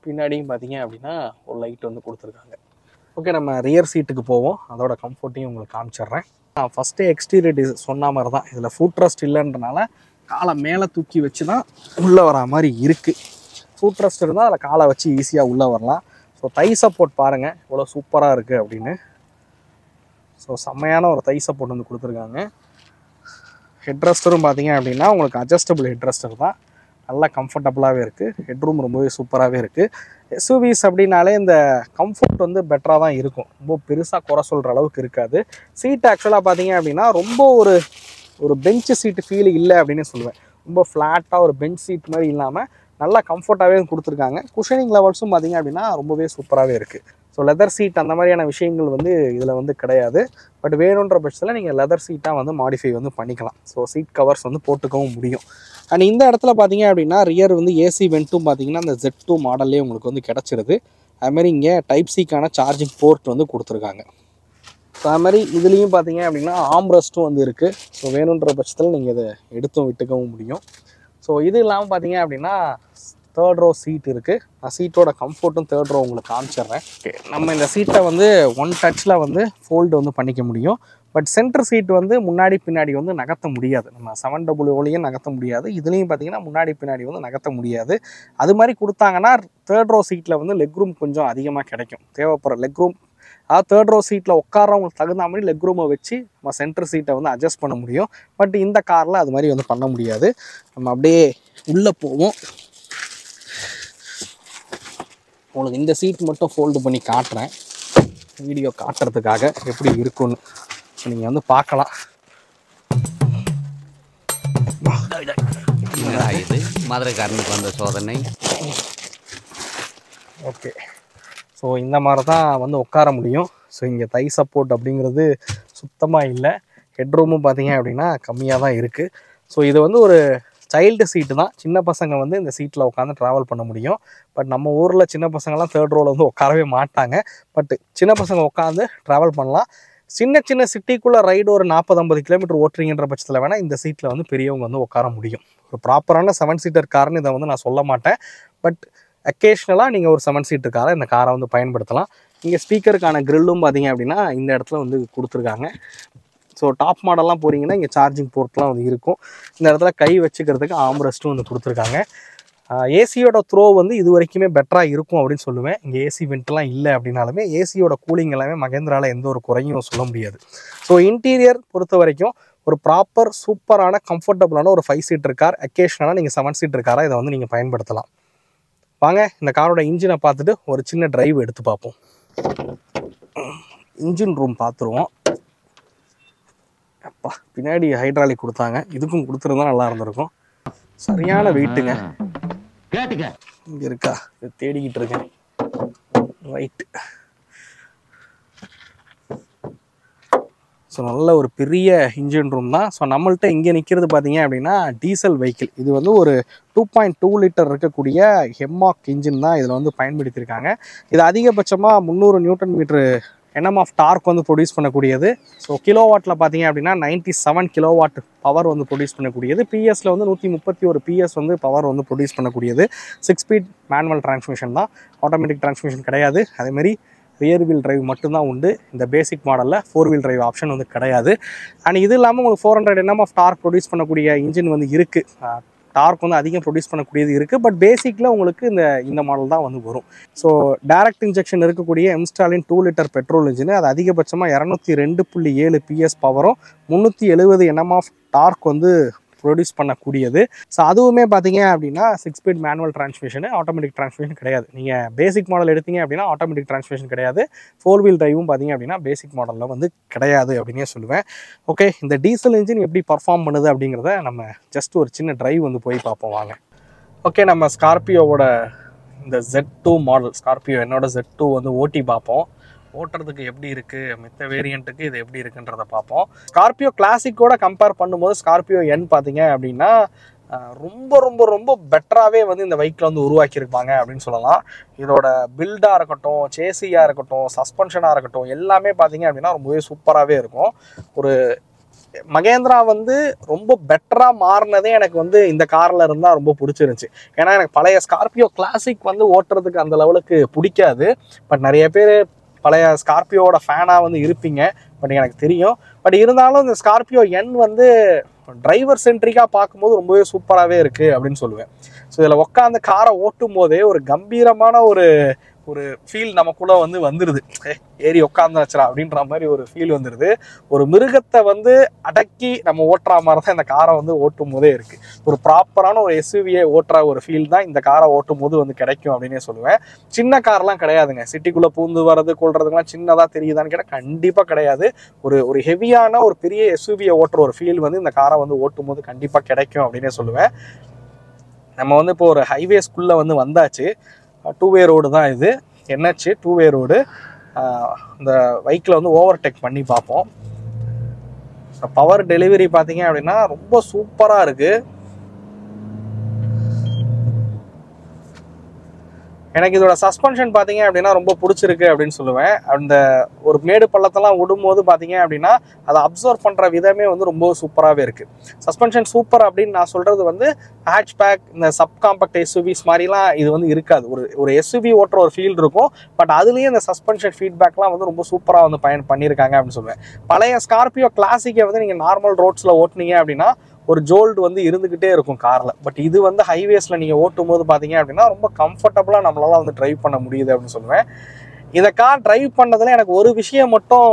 பின்னாடியும் பார்த்தீங்க அப்படின்னா ஒரு லைட் வந்து கொடுத்துருக்காங்க. ஓகே, நம்ம ரியர் சீட்டுக்கு போவோம். அதோட கம்ஃபர்ட்டையும் உங்களுக்கு காமிச்சிட்றேன். நான் ஃபஸ்ட்டே எக்ஸ்டீரியர் சொன்ன மாதிரி தான் இதில் ஃபுட் ரெஸ்ட் இல்லைன்றனால காலை மேலே தூக்கி வச்சு தான் உள்ளே வரா மாதிரி இருக்குது. ஃபுட் ரெஸ்ட் இருந்தால் அதில் காலை வச்சு ஈஸியாக உள்ளே வரலாம். ஸோ தை சப்போர்ட் பாருங்கள் எவ்வளோ சூப்பராக இருக்குது அப்படின்னு. ஸோ செம்மையான ஒரு தை சப்போர்ட் வந்து கொடுத்துருக்காங்க. ஹெட் ரெஸ்டரும் பார்த்தீங்க அப்படின்னா உங்களுக்கு அட்ஜஸ்டபிள் ஹெட் ரெஸ்டர் தான், நல்லா கம்ஃபர்டபுளாகவே இருக்குது. ஹெட்ரூம் ரொம்பவே சூப்பராகவே இருக்குது. SUVs அப்படின்னாலே இந்த கம்ஃபர்ட் வந்து பெட்டராக தான் இருக்கும், ரொம்ப பெருசாக குறை சொல்கிற அளவுக்கு இருக்காது. சீட் ஆக்சுவலாக பார்த்தீங்க அப்படின்னா ரொம்ப ஒரு பெஞ்ச் சீட்டு ஃபீல் இல்லை அப்படின்னு சொல்லுவேன். ரொம்ப ஃப்ளாட்டாக ஒரு பெஞ்ச் சீட் மாதிரி இல்லாமல் நல்லா கம்ஃபர்ட்டாகவே கொடுத்துருக்காங்க. குஷனிங் லெவல்ஸும் பார்த்தீங்க அப்படின்னா ரொம்பவே சூப்பராகவே இருக்குது. ஸோ லெதர் சீட் அந்த மாதிரியான விஷயங்கள் வந்து இதில் வந்து கிடையாது. பட் வேணுன்ற பட்சத்தில் நீங்கள் லெதர் சீட்டாக வந்து மாடிஃபை வந்து பண்ணிக்கலாம். ஸோ சீட் கவர்ஸ் வந்து போட்டுக்கவும் முடியும். அண்ட் இந்த இடத்துல பார்த்தீங்க அப்படின்னா ரியர் வந்து AC வென்ட்டும் பார்த்தீங்கன்னா அந்த Z2 மாடல்லே உங்களுக்கு வந்து கிடச்சிருது. அதுமாதிரி இங்கே டைப் சிக்கான சார்ஜிங் போர்ட் வந்து கொடுத்துருக்காங்க. ஸோ அது மாதிரி இதுலேயும் பார்த்தீங்க அப்படின்னா ஆர்ம் ரெஸ்ட்டும் வந்து இருக்குது. ஸோ வேணுன்ற பட்சத்தில் நீங்கள் இதை எடுத்தும் விட்டுக்கவும் முடியும். ஸோ இது இல்லாமல் பார்த்தீங்க அப்படின்னா 3rd row சீட் இருக்குது. நான் சீட்டோட கம்ஃபர்ட்டும் 3rd row உங்களுக்கு காமிச்சிட்றேன். ஓகே, நம்ம இந்த சீட்டை வந்து 1 டச்சில் வந்து ஃபோல்டு வந்து பண்ணிக்க முடியும். பட் சென்டர் சீட் வந்து முன்னாடி பின்னாடி வந்து நகர்த்த முடியாது. நம்ம 700 நகர்த்த முடியாது. இதுலேயும் பார்த்தீங்கன்னா முன்னாடி பின்னாடி வந்து நகர்த்த முடியாது. அது மாதிரி கொடுத்தாங்கன்னா தேர்ட் ரோ சீட்டில் வந்து லெக் ரூம் கொஞ்சம் அதிகமாக கிடைக்கும். தேவைப்படுற லெக் ரூம், அதாவது தேர்ட் ரோ சீட்டில் உட்காரவங்களுக்கு தகுந்த மாதிரி லெக் ரூமை வச்சு நம்ம சென்டர் சீட்டை வந்து அட்ஜஸ்ட் பண்ண முடியும். பட் இந்த காரில் அது மாதிரி வந்து பண்ண முடியாது. நம்ம அப்படியே உள்ளே போவோம். உங்களுக்கு இந்த சீட் மட்டும் ஃபோல்டு பண்ணி காட்டுறேன், வீடியோ காட்டுறதுக்காக எப்படி இருக்குன்னு நீங்கள் வந்து பார்க்கலாம். இது மதுரைக்காரனுக்கு வந்த சோதனை. ஓகே, ஸோ இந்த மாதிரி தான் வந்து உட்கார முடியும். ஸோ இங்கே தை சப்போர்ட் அப்படிங்கிறது சுத்தமாக இல்லை. ஹெட்ரூமும் பார்த்தீங்க அப்படின்னா கம்மியாக தான் இருக்குது. ஸோ இது வந்து ஒரு சைல்டு சீட்டு தான். சின்ன பசங்க வந்து இந்த சீட்டில் உட்காந்து ட்ராவல் பண்ண முடியும். பட் நம்ம ஊரில் சின்ன பசங்கள்லாம் தேர்ட் ரோவில் வந்து உட்காரவே மாட்டாங்க. பட் சின்ன பசங்க உட்காந்து ட்ராவல் பண்ணலாம். சின்ன சின்ன சிட்டிக்குள்ளே ரைடு ஒரு 40-50 கிலோமீட்டர் ஓட்டுறீங்கன்ற பட்சத்தில் வேணால் இந்த சீட்டில் வந்து பெரியவங்க வந்து உட்கார முடியும். ஒரு ப்ராப்பரான 7 சீட்டர் கார்னு இதை வந்து நான் சொல்ல மாட்டேன். பட் அக்கேஷ்னலாக நீங்கள் ஒரு 7 சீட்டர் காரை இந்த காரை வந்து பயன்படுத்தலாம். இங்கே ஸ்பீக்கருக்கான க்ரில்லும் பார்த்தீங்க அப்படின்னா இந்த இடத்துல வந்து கொடுத்துருக்காங்க. ஸோ டாப் மாடல்லாம் போகிறீங்கன்னா இங்கே சார்ஜிங் போர்ட்லாம் வந்து இருக்கும். இந்த இடத்துல கை வச்சுக்கிறதுக்கு ஆம்ரெஸ்ட்டும் வந்து கொடுத்துருக்காங்க. ஏசியோட த்ரோ வந்து இது வரைக்குமே பெட்டராக இருக்கும் அப்படின்னு சொல்லுவேன். இங்கே ஏசி வெண்ட்லாம் இல்லை அப்படின்னாலுமே ஏசியோட கூலிங் எல்லாமே மகேந்திராவில் எந்த ஒரு குறையும் சொல்ல முடியாது. ஸோ இன்டீரியர் பொறுத்த வரைக்கும் ஒரு ப்ராப்பர் சூப்பரான கம்ஃபர்டபுளான ஒரு 5 சீட்டர் கார். அக்கேஷனாக நீங்கள் 7 சீட்டர் காராக இதை வந்து நீங்கள் பயன்படுத்தலாம். வாங்க இந்த காரோட இன்ஜினை பார்த்துட்டு ஒரு சின்ன டிரைவ் எடுத்து பார்ப்போம். இன்ஜின் ரூம் பார்த்துருவோம். அப்பா, பின்னாடி ஹைட்ராலிக் கொடுத்தாங்க, இதுக்கும் கொடுத்துருந்தா நல்லா இருந்திருக்கும். சரியான வெயிட்டுங்க. இங்கே இருக்கா, இது தேடிக்கிட்டு இருக்கேன். ரைட். ஸோ நல்ல ஒரு பெரிய இன்ஜின் ரூம் தான். ஸோ நம்மள்ட்ட இங்கே நிற்கிறது பார்த்தீங்க அப்படின்னா டீசல் வெஹிக்கிள். இது வந்து ஒரு 2.2 லிட்டர் இருக்கக்கூடிய ஹெம்மாக் இன்ஜின் தான் இதில் வந்து பயன்படுத்தியிருக்காங்க. இது அதிகபட்சமாக 300 newton metre NM of torque வந்து ப்ரொடியூஸ் பண்ணக்கூடியது. ஸோ கிலோவாட்டில் பார்த்தீங்க அப்படின்னா 97 கிலோவாட் பவர் வந்து ப்ரொடியூஸ் பண்ணக்கூடியது. பிஎஸ்சில் வந்து 131 பிஎஸ் வந்து பவர் வந்து ப்ரொடியூஸ் பண்ணக்கூடியது. 6 ஸ்பீட் மேனுவல் டிரான்ஸ்மிஷன் தான், ஆட்டோமேட்டிக் டிரான்ஸ்மிஷன் கிடையாது. அதேமாதிரி ரியர் வீல் டிரைவ் மட்டும்தான் உண்டு. இந்த பேசிக் மாடலில் 4 வீல் டிரைவ் ஆப்ஷன் வந்து கிடையாது. அண்ட் இது இல்லாமல் உங்களுக்கு 400 என்எம் ஆஃப் டார்க் ப்ரொடியூஸ் பண்ணக்கூடிய இன்ஜின் வந்து இருக்குது. டார்க் வந்து அதிகம் ப்ரொடியூஸ் பண்ணக்கூடியது இருக்குது. பட் பேசிக்கில் உங்களுக்கு இந்த மாடல் தான் வந்து வரும். ஸோ டைரக்ட் இன்ஜெக்ஷன் இருக்கக்கூடிய எம்ஸ்டாலின் 2 லிட்டர் பெட்ரோல் இன்ஜின். அது அதிகபட்சமாக 202.7 பிஎஸ் பவரும் 370 என்எம் ஆஃப் டார்க் வந்து ப்ரொடியூஸ் பண்ணக்கூடியது. ஸோ அதுவுமே பார்த்தீங்க அப்படின்னா 6 speed manual transmission, automatic transmission கிடையாது. நீங்கள் பேசிக் மாடல் எடுத்தீங்க அப்படின்னா ஆட்டோமேட்டிக் டிரான்ஸ்மிஷன் கிடையாது. 4 வீல் டிரைவும் பார்த்தீங்க அப்படின்னா பேசிக் மாடலில் வந்து கிடையாது அப்படின்னே சொல்லுவேன். ஓகே, இந்த டீசல் இன்ஜின் எப்படி பர்ஃபார்ம் பண்ணுது அப்படிங்கிறத நம்ம ஜஸ்ட் ஒரு சின்ன டிரைவ் வந்து போய் பார்ப்போம் வாங்க. ஓகே, நம்ம ஸ்கார்பியோவோட இந்த Z2 மாடல், ஸ்கார்பியோ என்னோட Z2 வந்து ஓட்டி பார்ப்போம். ஓட்டுறதுக்கு எப்படி இருக்குது, மித்த வேரியண்ட்டுக்கு இது எப்படி இருக்குன்றதை பார்ப்போம். ஸ்கார்பியோ கிளாசிக்கோட கம்பேர் பண்ணும்போது ஸ்கார்பியோ என் பார்த்தீங்க அப்படின்னா ரொம்ப ரொம்ப ரொம்ப பெட்டராகவே வந்து இந்த வெஹிக்கிள் வந்து உருவாக்கியிருப்பாங்க அப்படின்னு சொல்லலாம். இதோட பில்டாக இருக்கட்டும், சேசியாக இருக்கட்டும், சஸ்பென்ஷனாக இருக்கட்டும், எல்லாமே பார்த்தீங்க அப்படின்னா ரொம்பவே சூப்பராகவே இருக்கும். ஒரு மகேந்திரா வந்து ரொம்ப பெட்டராக மாறினதே எனக்கு வந்து இந்த காரில் இருந்தால் ரொம்ப பிடிச்சிருந்துச்சி. ஏன்னா எனக்கு பழைய ஸ்கார்பியோ கிளாசிக் வந்து ஓட்டுறதுக்கு அந்த லெவலுக்கு பிடிக்காது. பட் நிறைய பேர் பழைய ஸ்கார்பியோட ஃபேனாக வந்து இருப்பீங்க, பட் எனக்கு தெரியும். பட் இருந்தாலும் இந்த ஸ்கார்பியோ என் வந்து டிரைவர் சென்ட்ரிக்காக பார்க்கும்போது ரொம்பவே சூப்பராகவே இருக்குது அப்படின்னு சொல்லுவேன். ஸோ இதில் உட்காந்து காரை ஓட்டும் போதே ஒரு கம்பீரமான ஒரு ஃபீல் நமக்குள்ளே வந்து வந்துடுது. ஏறி உட்காந்துச்சுரா அப்படின்ற மாதிரி ஒரு ஃபீல் வந்துடுது. ஒரு மிருகத்தை வந்து அடக்கி நம்ம ஓட்டுற மாதிரி தான் இந்த காரை வந்து ஓட்டும் போதே இருக்குது. ஒரு ப்ராப்பரான ஒரு எஸ்யூவியை ஓட்டுற ஒரு ஃபீல் தான் இந்த காரை ஓட்டும் போது வந்து கிடைக்கும் அப்படின்னே சொல்லுவேன். சின்ன கார்லாம் கிடையாதுங்க. சிட்டிக்குள்ளே பூந்து வர்றது கொள்றதுக்கெல்லாம் சின்னதாக தெரியுதான்னு கேட்டால் கண்டிப்பாக கிடையாது. ஒரு ஹெவியான ஒரு பெரிய எஸ்யூவியை ஓட்டுற ஒரு ஃபீல் வந்து இந்த காரை வந்து ஓட்டும் போது கண்டிப்பாக கிடைக்கும் அப்படின்னே சொல்லுவேன். நம்ம வந்து இப்போ ஒரு ஹைவேஸ்குள்ளே வந்து வந்தாச்சு. 2-வே ரோடு தான் இது, NH 2-வே ரோடு. இந்த வெஹிக்கிளை வந்து ஓவர்டேக் பண்ணி பார்ப்போம். பவர் டெலிவரி பார்த்தீங்க அப்படின்னா ரொம்ப சூப்பராக இருக்குது. எனக்கு இதோட சஸ்பென்ஷன் பார்த்தீங்க அப்படின்னா ரொம்ப பிடிச்சிருக்கு அப்படின்னு சொல்லுவேன். அந்த ஒரு மேடு பள்ளத்தெல்லாம் விடும்போது பார்த்தீங்க அப்படின்னா அதை அப்சர்வ் பண்ணுற விதமே வந்து ரொம்ப சூப்பராகவே இருக்குது. சஸ்பென்ஷன் சூப்பர் அப்படின்னு நான் சொல்கிறது வந்து ஹேட்ச்பேக், இந்த சப் காம்பேக்ட் எஸ்யூவிஸ் மாதிரிலாம் இது வந்து இருக்காது. ஒரு எஸ்யூவி ஓட்டுற ஒரு ஃபீல் இருக்கும். பட் அதுலேயே இந்த சஸ்பென்ஷன் ஃபீட்பேக்லாம் வந்து ரொம்ப சூப்பராக வந்து பண்ணியிருக்காங்க அப்படின்னு சொல்லுவேன். பழைய ஸ்கார்பியோ கிளாசிக்கை வந்து நீங்கள் நார்மல் ரோட்ஸில் ஓட்டுனீங்க அப்படின்னா ஒரு ஜோல்டு வந்து இருந்துக்கிட்டே இருக்கும் காரில். பட் இது வந்து ஹைவேஸில் நீங்கள் ஓட்டும் போது பார்த்தீங்க அப்படின்னா ரொம்ப கம்ஃபர்டபுளாக நம்மளால வந்து ட்ரைவ் பண்ண முடியுது அப்படின்னு சொல்லுவேன். இந்த கார் ட்ரைவ் பண்ணதில் எனக்கு ஒரு விஷயம் மட்டும்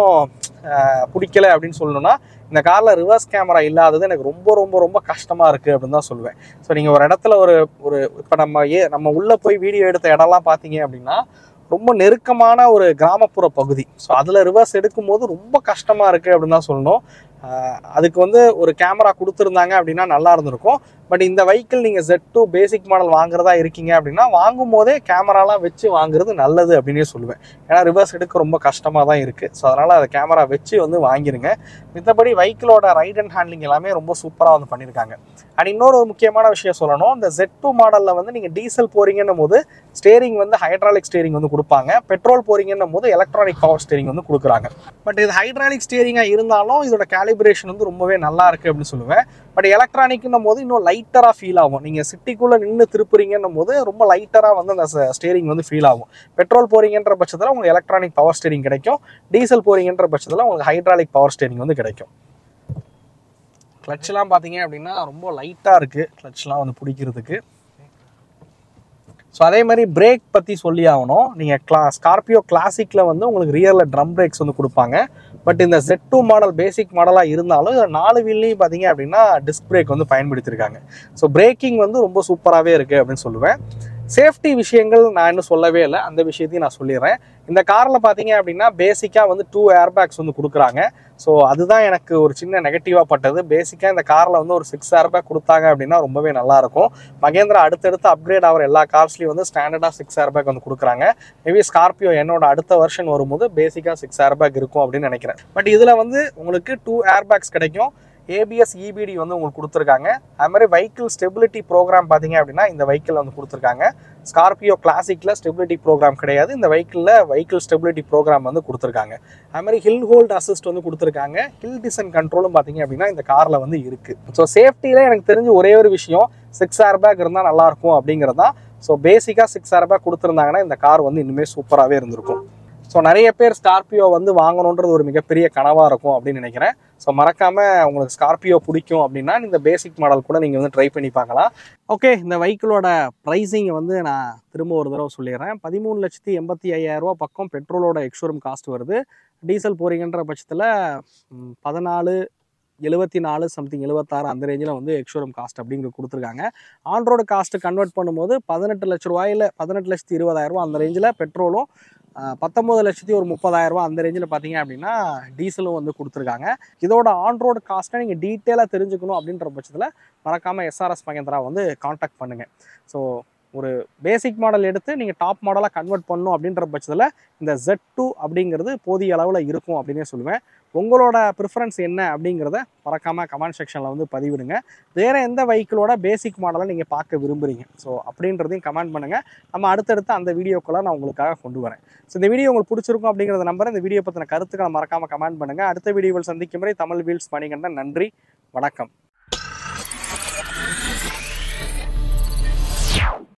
பிடிக்கல அப்படின்னு சொல்லணும்னா, இந்த காரில் ரிவர்ஸ் கேமரா இல்லாதது எனக்கு ரொம்ப ரொம்ப ரொம்ப கஷ்டமாக இருக்குது அப்படின்னு தான் சொல்லுவேன். ஸோ நீங்கள் ஒரு இடத்துல ஒரு இப்போ நம்ம உள்ளே போய் வீடியோ எடுத்த இடம்லாம் பார்த்தீங்க அப்படின்னா ரொம்ப நெருக்கமான ஒரு கிராமப்புற பகுதி. ஸோ அதில் ரிவர்ஸ் எடுக்கும்போது ரொம்ப கஷ்டமாக இருக்குது அப்படின்னு தான் சொல்லணும். அதுக்கு வந்து ஒரு கேமரா கொடுத்துருந்தாங்க அப்படின்னா நல்லா இருந்திருக்கும். பட் இந்த வெஹிக்கிள் நீங்கள் Z2 பேசிக் மாடல் வாங்குறதா இருக்கீங்க அப்படின்னா வாங்கும் போதே கேமராலாம் வச்சு வாங்குறது நல்லது அப்படின்னே சொல்லுவேன். ஏன்னா ரிவர்ஸ் எடுக்க ரொம்ப கஷ்டமாக தான் இருக்குது. ஸோ அதனால் அதை கேமரா வச்சு வந்து வாங்கிருங்க. மித்தபடி வெஹிக்கிளோட ரைட் அண்ட் ஹேண்ட்லிங் எல்லாமே ரொம்ப சூப்பராக வந்து பண்ணியிருக்காங்க. அண்ட் இன்னொரு முக்கியமான விஷயம் சொல்லணும், இந்த Z2 மாடலில் வந்து நீங்கள் டீசல் போகிறீங்கன்னும் போது ஸ்டேரிங் வந்து ஹைட்ராலிக் ஸ்டேரிங் வந்து கொடுப்பாங்க. பெட்ரோல் போகிறீங்கன்னும் போது எலக்ட்ரானிக் பவர் ஸ்டேரிங் வந்து கொடுக்குறாங்க. பட் இது ஹைட்ராலிக் ஸ்டேரிங்காக இருந்தாலும் இதோட கேலிப்ரேஷன் வந்து ரொம்பவே நல்லா இருக்குது அப்படின்னு சொல்லுவேன். பட் எலக்ட்ரானிக்னும் போது இன்னும் லைட்டராக ஃபீல் ஆகும். நீங்கள் சிட்டிக்குள்ளே நின்று திருப்புறீங்கன்னும் போது ரொம்ப லைட்டராக வந்து அந்த ஸ்டேரிங் வந்து ஃபீல் ஆகும். பெட்ரோல் போகிறீங்கன்ற பட்சத்தில் உங்களுக்கு எலக்ட்ரானிக் பவர் ஸ்டேரிங் கிடைக்கும். டீசல் போகிறீங்கன்ற பட்சத்தில் உங்களுக்கு ஹைட்ராலிக் பவர் ஸ்டேரிங் வந்து கிடைக்கும். கிளட்ச்லாம் பார்த்தீங்க அப்படின்னா ரொம்ப லைட்டாக இருக்குது கிளட்ச்லாம் வந்து பிடிக்கிறதுக்கு. ஸோ அதே மாதிரி பிரேக் பற்றி சொல்லி ஆகணும். நீங்கள் ஸ்கார்பியோ கிளாசிக்கில் வந்து உங்களுக்கு ரியரில் ட்ரம் பிரேக்ஸ் வந்து கொடுப்பாங்க. பட் இந்த Z2 மாடல் பேசிக் மாடலாக இருந்தாலும் 4 வீல்லையும் பார்த்தீங்க அப்படின்னா டிஸ்க் பிரேக் வந்து பயன்படுத்தியிருக்காங்க. ஸோ பிரேக்கிங் வந்து ரொம்ப சூப்பராகவே இருக்குது அப்படின்னு சொல்லுவேன். சேஃப்டி விஷயங்கள் நான் இன்னும் சொல்லவே இல்லை, அந்த விஷயத்தையும் நான் சொல்லிடுறேன். இந்த காரில் பார்த்தீங்க அப்படின்னா பேசிக்காக வந்து 2 ஏர்பேக்ஸ் வந்து கொடுக்குறாங்க. ஸோ அதுதான் எனக்கு ஒரு சின்ன நெகட்டிவாக பட்டது. பேசிக்காக இந்த காரில் வந்து ஒரு 6 ஏர்பேக் கொடுத்தாங்க அப்படின்னா ரொம்பவே நல்லாயிருக்கும். மகேந்திரா அடுத்தடுத்து அப்கிரேட் ஆகிற எல்லா கார்ஸ்லையும் வந்து ஸ்டாண்டர்டாக 6 ஏர்பேக் வந்து கொடுக்குறாங்க. மேபி ஸ்கார்பியோ என்னோட அடுத்த வெர்ஷன் வரும்போது பேசிக்காக 6 ஏர்பேக் இருக்கும் அப்படின்னு நினைக்கிறேன். பட் இதில் வந்து உங்களுக்கு 2 ஏர்பேக்ஸ் கிடைக்கும். ABS EBD வந்து உங்களுக்கு கொடுத்துருக்காங்க. அது மாதிரி வெஹிக்கிள் ஸ்டெபிலிட்டி ப்ரோக்ராம் பார்த்தீங்க அப்படின்னா இந்த வெஹிக்கிள் வந்து கொடுத்துருக்காங்க. ஸ்கார்பியோ கிளாசிக்கில் ஸ்டெபிலிட்டி ப்ரோக்ராம் கிடையாது. இந்த வெஹிக்கிள் ஸ்டெபிலிட்டி ப்ரோக்ராம் வந்து கொடுத்துருக்காங்க. அது மாதிரி ஹில் ஹோல்ட் அசிஸ்ட் வந்து கொடுத்துருக்காங்க. ஹில் டிசன் கண்ட்ரோலும் பார்த்தீங்க அப்படின்னா இந்த காரில் வந்து இருக்குது. ஸோ சேஃப்டியில் எனக்கு தெரிஞ்சு ஒரே ஒரு விஷயம் 6 ஏர்பேக் இருந்தால் நல்லாயிருக்கும் அப்படிங்கிறது தான். ஸோ பேசிக்காக 6 ஏர்பேக் கொடுத்துருந்தாங்கன்னா இந்த கார் வந்து இன்னுமே சூப்பராகவே இருந்திருக்கும். ஸோ நிறைய பேர் ஸ்கார்பியோ வந்து வாங்கணுன்றது ஒரு மிகப்பெரிய கனவாக இருக்கும் அப்படின்னு நினைக்கிறேன். ஸோ மறக்காமல் உங்களுக்கு ஸ்கார்பியோ பிடிக்கும் அப்படின்னா இந்த பேசிக் மாடல் கூட நீங்கள் வந்து ட்ரை பண்ணி பார்க்கலாம். ஓகே, இந்த வெஹிக்கிளோட ப்ரைஸிங்கை வந்து நான் திரும்ப ஒரு தடவை சொல்லிடுறேன். 13,85,000 பக்கம் பெட்ரோலோட எக்ஸ்ஷோரூம் காஸ்ட் வருது. டீசல் போகிறீங்கன்ற பட்சத்தில் 14,74 சம்திங் 76 அந்த ரேஞ்சில் வந்து எக்ஸ்ஷோரூம் காஸ்ட் அப்படிங்கிறது கொடுத்துருக்காங்க. ஆன்ரோடு காஸ்ட்டு கன்வெர்ட் பண்ணும்போது 18 லட்ச ரூபாயில் 18,20,000 அந்த ரேஞ்சில் பெட்ரோலும் 19,30,000 அந்த ரேஞ்சில் பார்த்தீங்க அப்படின்னா டீசலும் வந்து கொடுத்துருக்காங்க. இதோட ஆன்ரோடு காஸ்ட்டை நீங்கள் டீட்டெயிலாக தெரிஞ்சுக்கணும் அப்படின்ற பட்சத்தில் மறக்காமல் SRS மகேந்திரா வந்து காண்டாக்ட் பண்ணுங்கள். ஸோ ஒரு பேசிக் மாடல் எடுத்து நீங்கள் டாப் மாடலாக கன்வெர்ட் பண்ணணும் அப்படின்ற பட்சத்தில் இந்த Z2 அப்படிங்கிறது போதிய அளவில் இருக்கும் அப்படின்னே சொல்லுவேன். உங்களோட ப்ரிஃபரன்ஸ் என்ன அப்படிங்கிறத மறக்காமல் கமெண்ட் செக்ஷனில் வந்து பதிவிடுங்க. வேறு எந்த வெஹிக்கிளோட பேசிக் மாடலை நீங்கள் பார்க்க விரும்புகிறீங்க ஸோ அப்படின்றதையும் கமெண்ட் பண்ணுங்கள். நம்ம அடுத்தடுத்து அந்த வீடியோக்குள்ளே நான் உங்களுக்காக கொண்டு வரேன். ஸோ இந்த வீடியோ உங்களுக்கு பிடிச்சிருக்கும் அப்படிங்கிறத நம்புறேன். இந்த வீடியோ பற்றின கருத்துக்களை மறக்காமல் கமெண்ட் பண்ணுங்கள். அடுத்த வீடியோவில் சந்திக்கும் வரை தமிழ் வீல்ஸ் மணிகண்டன். நன்றி, வணக்கம்.